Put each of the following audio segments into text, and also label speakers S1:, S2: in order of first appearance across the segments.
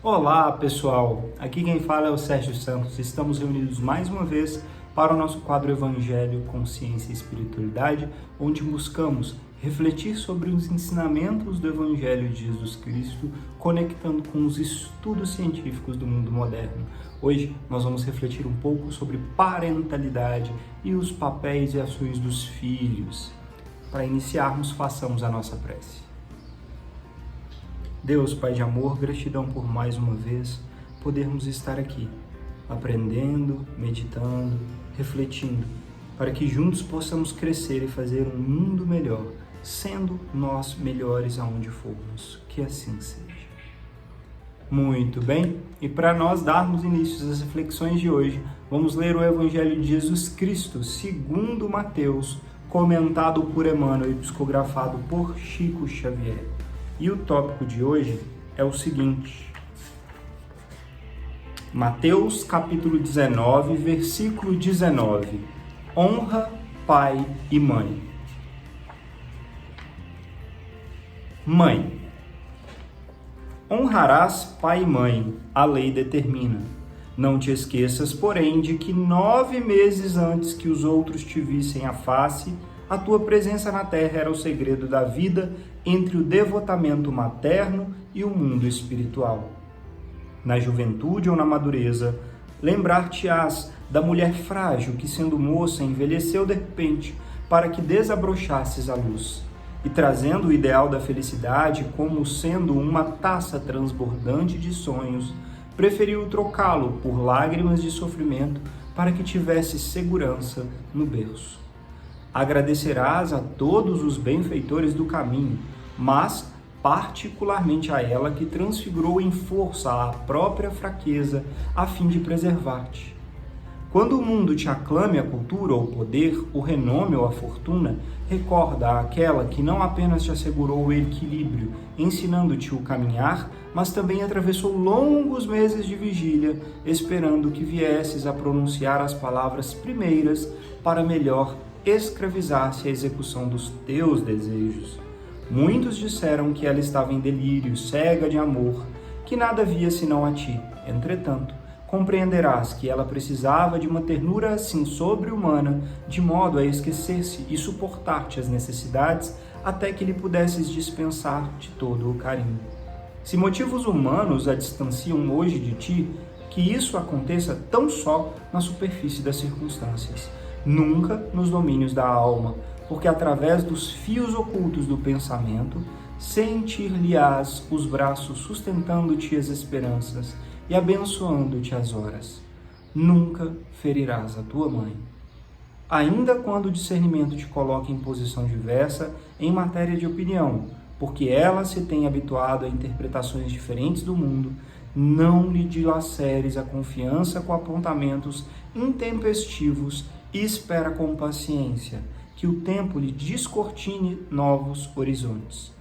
S1: Olá pessoal, aqui quem fala é o Sérgio Santos. Estamos reunidos mais uma vez para o nosso quadro Evangelho, Consciência e Espiritualidade, onde buscamos refletir sobre os ensinamentos do Evangelho de Jesus Cristo, conectando com os estudos científicos do mundo moderno. Hoje nós vamos refletir um pouco sobre parentalidade e os papéis e ações dos filhos. Para iniciarmos, façamos a nossa prece. Deus, Pai de amor, gratidão por mais uma vez podermos estar aqui, aprendendo, meditando, refletindo, para que juntos possamos crescer e fazer um mundo melhor, sendo nós melhores aonde formos. Que assim seja. Muito bem, e para nós darmos início às reflexões de hoje, vamos ler o Evangelho de Jesus Cristo, segundo Mateus, comentado por Emmanuel e psicografado por Chico Xavier. E o tópico de hoje é o seguinte: Mateus capítulo 19, versículo 19. Honra pai e mãe. Mãe. Honrarás pai e mãe, a lei determina. Não te esqueças, porém, de que 9 meses antes que os outros te vissem a face, a tua presença na terra era o segredo da vida entre o devotamento materno e o mundo espiritual. Na juventude ou na madureza, lembrar-te-ás da mulher frágil que, sendo moça, envelheceu de repente para que desabrocasses a luz. E trazendo o ideal da felicidade como sendo uma taça transbordante de sonhos, preferiu trocá-lo por lágrimas de sofrimento para que tivesse segurança no berço. Agradecerás a todos os benfeitores do caminho, mas particularmente a ela que transfigurou em força a própria fraqueza a fim de preservar-te. Quando o mundo te aclame a cultura ou o poder, o renome ou a fortuna, recorda aquela que não apenas te assegurou o equilíbrio, ensinando-te o caminhar, mas também atravessou longos meses de vigília, esperando que viesses a pronunciar as palavras primeiras para melhor escravizar-se à execução dos teus desejos. Muitos disseram que ela estava em delírio, cega de amor, que nada via senão a ti. Entretanto, compreenderás que ela precisava de uma ternura assim sobre-humana, de modo a esquecer-se e suportar-te as necessidades até que lhe pudesses dispensar-te todo o carinho. Se motivos humanos a distanciam hoje de ti, que isso aconteça tão só na superfície das circunstâncias, nunca nos domínios da alma, porque através dos fios ocultos do pensamento, sentir-lhe-ás os braços sustentando-te as esperanças e abençoando-te as horas. Nunca ferirás a tua mãe. Ainda quando o discernimento te coloque em posição diversa em matéria de opinião, porque ela se tem habituado a interpretações diferentes do mundo, não lhe dilaceres a confiança com apontamentos intempestivos e espera com paciência que o tempo lhe descortine novos horizontes.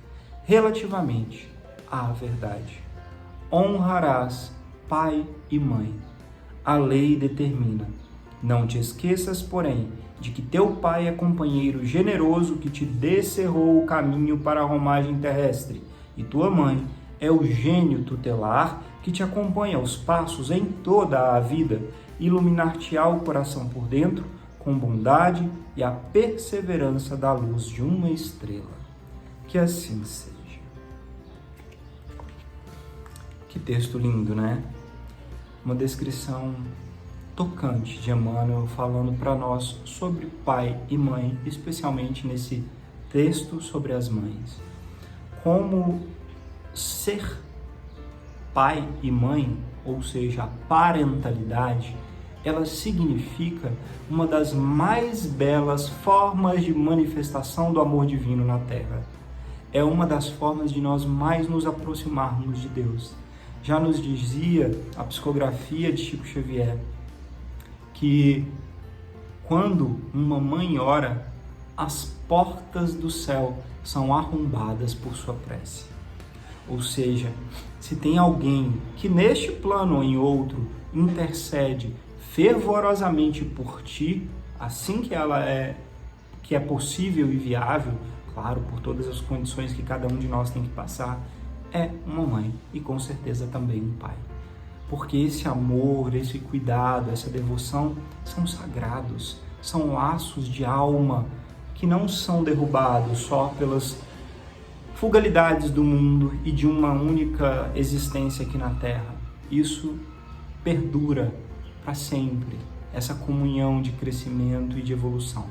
S1: Relativamente à verdade, honrarás pai e mãe. A lei determina. Não te esqueças, porém, de que teu pai é companheiro generoso que te descerrou o caminho para a romagem terrestre, e tua mãe é o gênio tutelar que te acompanha aos passos em toda a vida, iluminar-te-á o coração por dentro com bondade e a perseverança da luz de uma estrela. Que assim seja. Que texto lindo, né? Uma descrição tocante de Emmanuel falando para nós sobre pai e mãe, especialmente nesse texto sobre as mães. Como ser pai e mãe, ou seja, a parentalidade, ela significa uma das mais belas formas de manifestação do amor divino na Terra. É uma das formas de nós mais nos aproximarmos de Deus. Já nos dizia a psicografia de Chico Xavier que quando uma mãe ora, as portas do céu são arrombadas por sua prece. Ou seja, se tem alguém que neste plano ou em outro intercede fervorosamente por ti, assim que é possível e viável, claro, por todas as condições que cada um de nós tem que passar, é uma mãe e com certeza também um pai. Porque esse amor, esse cuidado, essa devoção são sagrados, são laços de alma que não são derrubados só pelas fugalidades do mundo e de uma única existência aqui na Terra. Isso perdura para sempre, essa comunhão de crescimento e de evolução.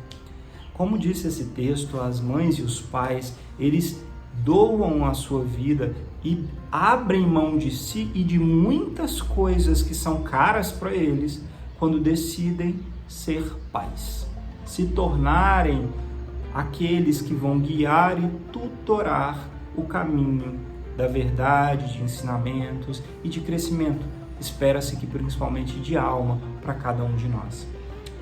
S1: Como disse esse texto, as mães e os pais, eles doam a sua vida e abrem mão de si e de muitas coisas que são caras para eles quando decidem ser pais, se tornarem aqueles que vão guiar e tutorar o caminho da verdade, de ensinamentos e de crescimento. Espera-se que principalmente de alma para cada um de nós.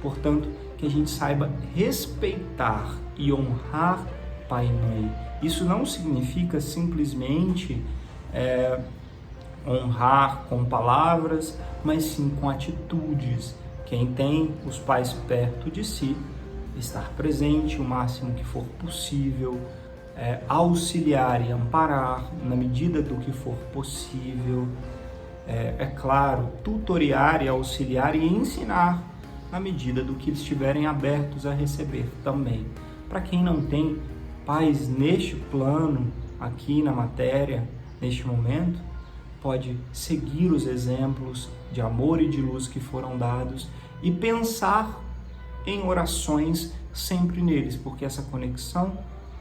S1: Portanto, que a gente saiba respeitar e honrar pai e mãe. Isso não significa simplesmente honrar com palavras, mas sim com atitudes. Quem tem os pais perto de si, estar presente o máximo que for possível, auxiliar e amparar na medida do que for possível, claro, tutoriar e auxiliar e ensinar na medida do que estiverem abertos a receber também. Para quem não tem pais neste plano, aqui na matéria, neste momento, pode seguir os exemplos de amor e de luz que foram dados e pensar em orações sempre neles, porque essa conexão,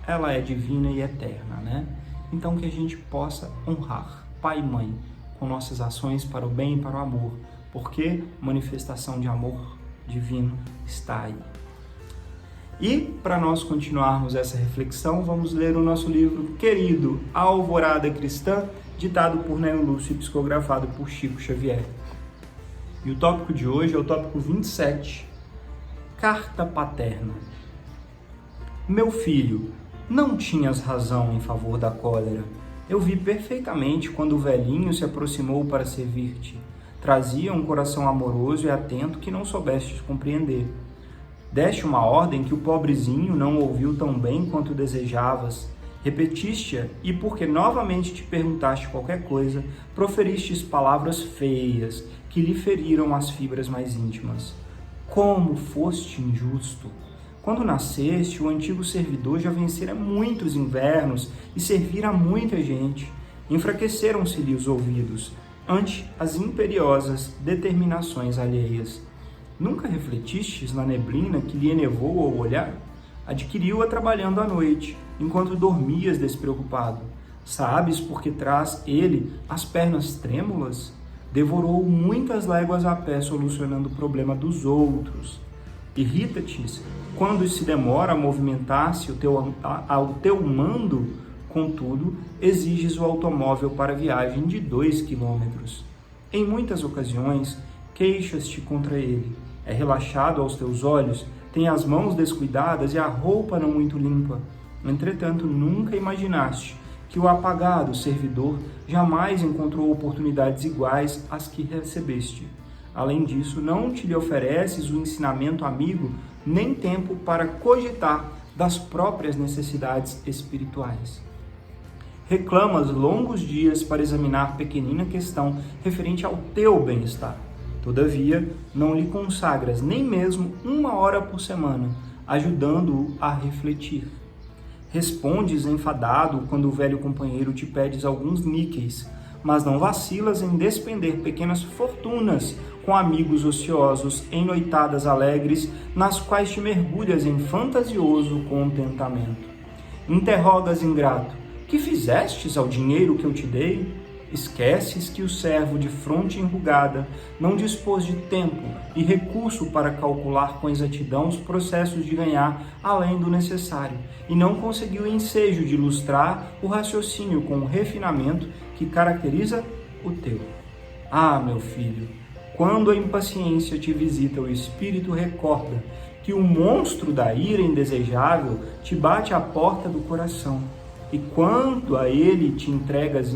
S1: ela é divina e eterna, né? Então que a gente possa honrar pai e mãe com nossas ações para o bem e para o amor, porque manifestação de amor divino está aí. E para nós continuarmos essa reflexão, vamos ler o nosso livro querido, A Alvorada Cristã, ditado por Nélio Lúcio e psicografado por Chico Xavier. E o tópico de hoje é o tópico 27, Carta Paterna. Meu filho, não tinhas razão em favor da cólera. Eu vi perfeitamente quando o velhinho se aproximou para servir-te. Trazia um coração amoroso e atento que não soubestes compreender. Deste uma ordem que o pobrezinho não ouviu tão bem quanto desejavas. Repetiste-a e, porque novamente te perguntaste qualquer coisa, proferistes palavras feias que lhe feriram as fibras mais íntimas. Como foste injusto! Quando nasceste, o antigo servidor já vencera muitos invernos e servira a muita gente. Enfraqueceram-se-lhe os ouvidos ante as imperiosas determinações alheias. Nunca refletistes na neblina que lhe enevou ao olhar? Adquiriu-a trabalhando à noite, enquanto dormias despreocupado. Sabes por que traz ele as pernas trêmulas? Devorou muitas léguas a pé solucionando o problema dos outros. Irrita-te quando se demora a movimentar-se ao teu mando, contudo, exiges o automóvel para viagem de 2 quilômetros. Em muitas ocasiões, queixas-te contra ele. É relaxado aos teus olhos, tem as mãos descuidadas e a roupa não muito limpa. Entretanto, nunca imaginaste que o apagado servidor jamais encontrou oportunidades iguais às que recebeste. Além disso, não te lhe ofereces o ensinamento amigo, nem tempo para cogitar das próprias necessidades espirituais. Reclamas longos dias para examinar pequenina questão referente ao teu bem-estar. Todavia, não lhe consagras nem mesmo 1 hora por semana, ajudando-o a refletir. Respondes enfadado quando o velho companheiro te pede alguns níqueis, mas não vacilas em despender pequenas fortunas com amigos ociosos em noitadas alegres, nas quais te mergulhas em fantasioso contentamento. Interrogas ingrato, que fizestes ao dinheiro que eu te dei? Esqueces que o servo de fronte enrugada não dispôs de tempo e recurso para calcular com exatidão os processos de ganhar além do necessário, e não conseguiu o ensejo de ilustrar o raciocínio com o refinamento que caracteriza o teu. Ah, meu filho, quando a impaciência te visita, o espírito recorda que o monstro da ira indesejável te bate à porta do coração. E quando a ele te entregas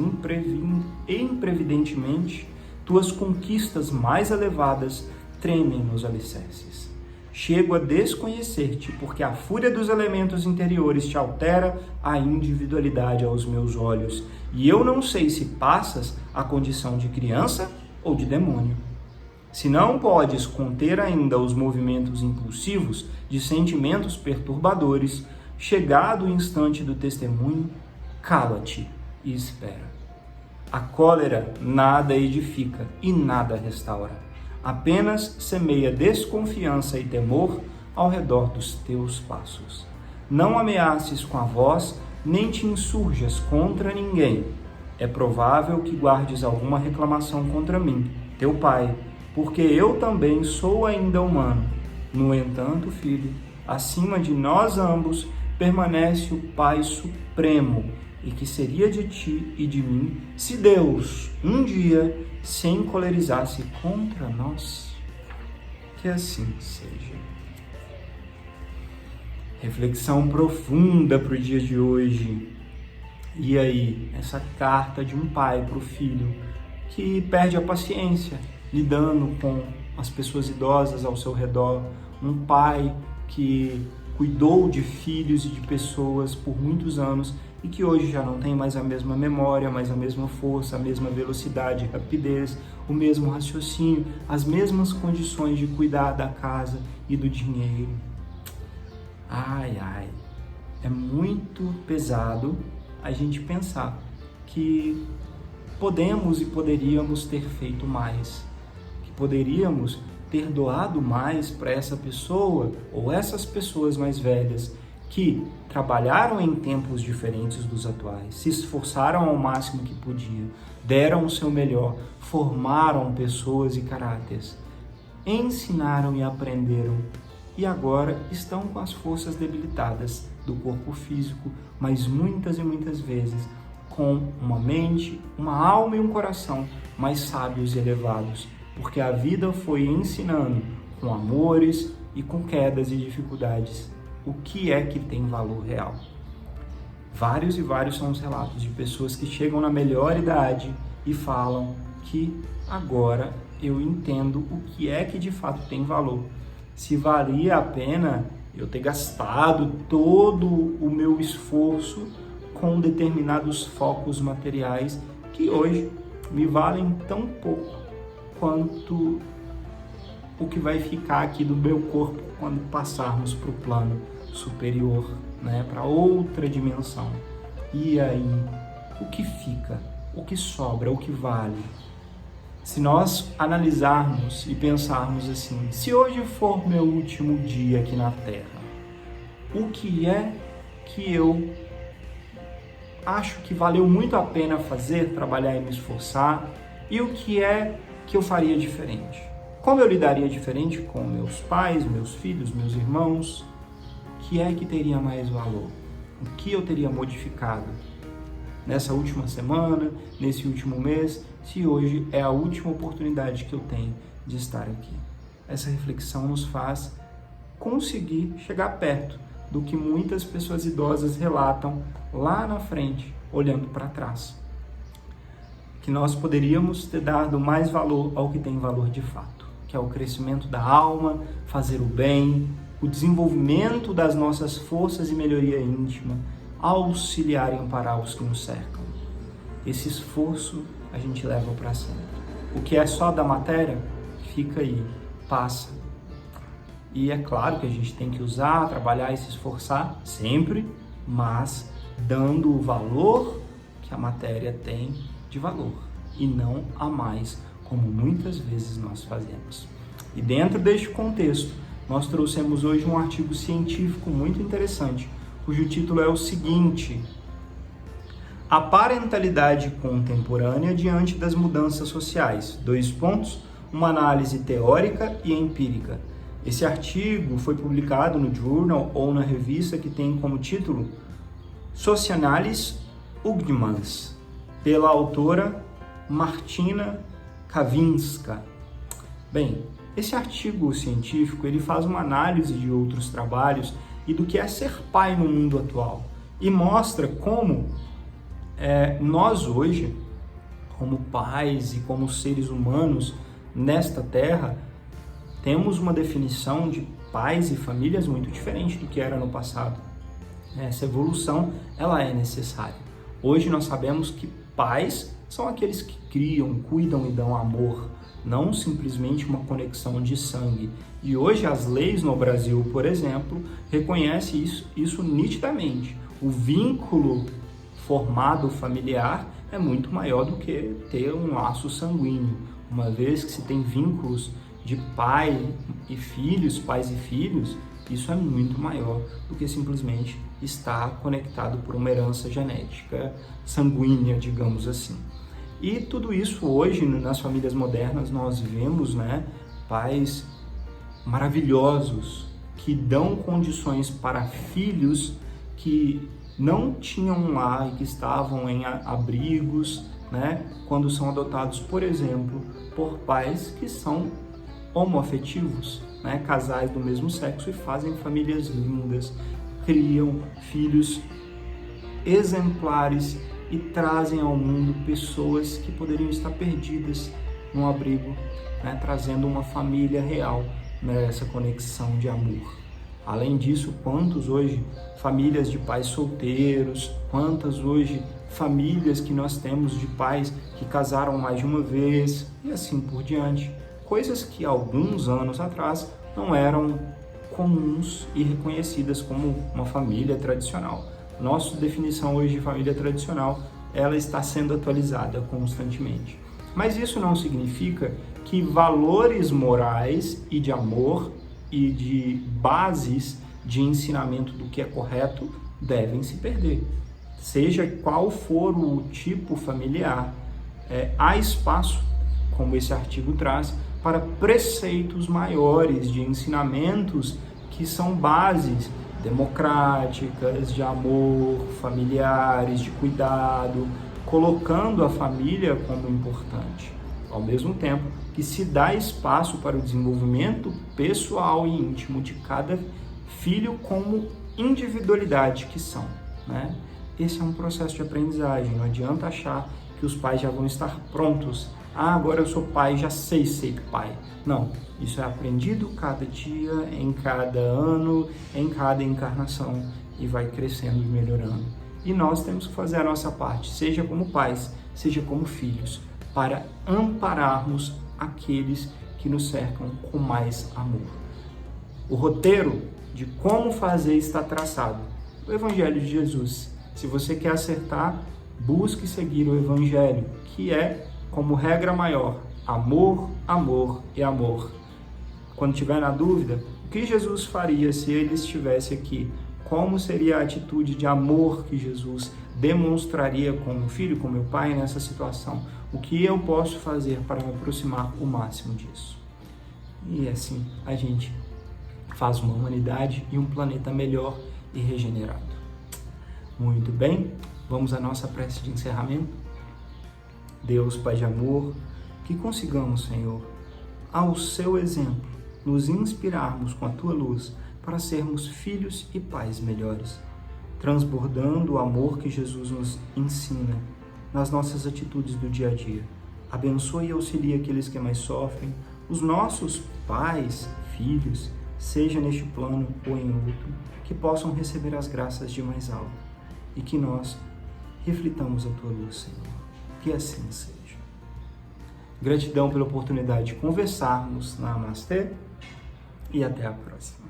S1: imprevidentemente, tuas conquistas mais elevadas tremem nos alicerces. chego a desconhecer-te, porque a fúria dos elementos interiores te altera a individualidade aos meus olhos, e eu não sei se passas a condição de criança ou de demônio. Se não podes conter ainda os movimentos impulsivos de sentimentos perturbadores, chegado o instante do testemunho, cala-te e espera. A cólera nada edifica e nada restaura. Apenas semeia desconfiança e temor ao redor dos teus passos. Não ameaces com a voz, nem te insurjas contra ninguém. É provável que guardes alguma reclamação contra mim, teu pai, porque eu também sou ainda humano. No entanto, filho, acima de nós ambos permanece o Pai Supremo, e que seria de ti e de mim se Deus um dia se encolerizasse contra nós? Que assim seja. Reflexão profunda para o dia de hoje. E aí, essa carta de um pai para o filho que perde a paciência lidando com as pessoas idosas ao seu redor. Um pai que cuidou de filhos e de pessoas por muitos anos e que hoje já não tem mais a mesma memória, mais a mesma força, a mesma velocidade, rapidez, o mesmo raciocínio, as mesmas condições de cuidar da casa e do dinheiro. Ai, é muito pesado a gente pensar que podemos e poderíamos ter feito mais, que poderíamos ter doado mais para essa pessoa ou essas pessoas mais velhas que trabalharam em tempos diferentes dos atuais, se esforçaram ao máximo que podiam, deram o seu melhor, formaram pessoas e caráteres, ensinaram e aprenderam e agora estão com as forças debilitadas do corpo físico, mas muitas e muitas vezes com uma mente, uma alma e um coração mais sábios e elevados, porque a vida foi ensinando com amores e com quedas e dificuldades o que é que tem valor real. Vários e vários são os relatos de pessoas que chegam na melhor idade e falam que agora eu entendo o que é que de fato tem valor. Se valia a pena eu ter gastado todo o meu esforço com determinados focos materiais que hoje me valem tão pouco quanto o que vai ficar aqui do meu corpo quando passarmos para o plano superior, para outra dimensão. E aí, o que fica, o que sobra, o que vale? Se nós analisarmos e pensarmos assim, se hoje for meu último dia aqui na Terra, o que é que eu acho que valeu muito a pena fazer, trabalhar e me esforçar, e o que é que eu faria diferente? Como eu lidaria diferente com meus pais, meus filhos, meus irmãos? O que é que teria mais valor? O que eu teria modificado nessa última semana, nesse último mês, se hoje é a última oportunidade que eu tenho de estar aqui? Essa reflexão nos faz conseguir chegar perto do que muitas pessoas idosas relatam lá na frente, olhando para trás. Que nós poderíamos ter dado mais valor ao que tem valor de fato, que é o crescimento da alma, fazer o bem, o desenvolvimento das nossas forças e melhoria íntima, auxiliar e amparar os que nos cercam. Esse esforço a gente leva para sempre. O que é só da matéria, fica aí, passa. E é claro que a gente tem que usar, trabalhar e se esforçar sempre, mas dando o valor que a matéria tem de valor e não a mais, como muitas vezes nós fazemos. E dentro deste contexto, nós trouxemos hoje um artigo científico muito interessante, cujo título é o seguinte: A parentalidade contemporânea diante das mudanças sociais. Uma análise teórica e empírica. Esse artigo foi publicado no Journal ou na revista que tem como título Socianalis Ugdmans, pela autora Martina Kavinska. Bem, esse artigo científico ele faz uma análise de outros trabalhos e do que é ser pai no mundo atual e mostra como nós hoje, como pais e como seres humanos nesta Terra, temos uma definição de pais e famílias muito diferente do que era no passado. Essa evolução, ela é necessária. Hoje nós sabemos que pais são aqueles que criam, cuidam e dão amor, não simplesmente uma conexão de sangue. E hoje as leis no Brasil, por exemplo, reconhecem isso nitidamente. O vínculo formado familiar é muito maior do que ter um laço sanguíneo, uma vez que se tem vínculos de pais e filhos, isso é muito maior do que simplesmente estar conectado por uma herança genética sanguínea, digamos assim. E tudo isso hoje, nas famílias modernas, nós vemos, pais maravilhosos que dão condições para filhos que não tinham lá e que estavam em abrigos, quando são adotados, por exemplo, por pais que são homoafetivos, casais do mesmo sexo, e fazem famílias lindas, criam filhos exemplares e trazem ao mundo pessoas que poderiam estar perdidas no abrigo, trazendo uma família real nessa conexão de amor. Além disso, quantos hoje famílias de pais solteiros, quantas hoje famílias que nós temos de pais que casaram mais de uma vez e assim por diante. Coisas que alguns anos atrás não eram comuns e reconhecidas como uma família tradicional. Nossa definição hoje de família tradicional, ela está sendo atualizada constantemente. Mas isso não significa que valores morais e de amor e de bases de ensinamento do que é correto devem se perder. Seja qual for o tipo familiar, há espaço, como esse artigo traz, para preceitos maiores de ensinamentos que são bases democráticas, de amor, familiares, de cuidado, colocando a família como importante, ao mesmo tempo que se dá espaço para o desenvolvimento pessoal e íntimo de cada filho como individualidade que são, Esse é um processo de aprendizagem, não adianta achar que os pais já vão estar prontos. Agora eu sou pai, já sei ser pai. Não, isso é aprendido cada dia, em cada ano, em cada encarnação, e vai crescendo e melhorando. E nós temos que fazer a nossa parte, seja como pais, seja como filhos, para ampararmos aqueles que nos cercam com mais amor. O roteiro de como fazer está traçado. O Evangelho de Jesus. Se você quer acertar, busque seguir o Evangelho, que é, como regra maior, amor, amor e amor. Quando tiver na dúvida, o que Jesus faria se ele estivesse aqui? Como seria a atitude de amor que Jesus demonstraria como filho, como meu pai nessa situação? O que eu posso fazer para me aproximar o máximo disso? E assim a gente faz uma humanidade e um planeta melhor e regenerado. Muito bem, vamos à nossa prece de encerramento. Deus, Pai de amor, que consigamos, Senhor, ao seu exemplo, nos inspirarmos com a tua luz para sermos filhos e pais melhores, transbordando o amor que Jesus nos ensina nas nossas atitudes do dia a dia. Abençoe e auxilie aqueles que mais sofrem, os nossos pais, filhos, seja neste plano ou em outro, que possam receber as graças de mais alto e que nós reflitamos a tua luz, Senhor. Que assim seja. Gratidão pela oportunidade de conversarmos na Namastê e até a próxima.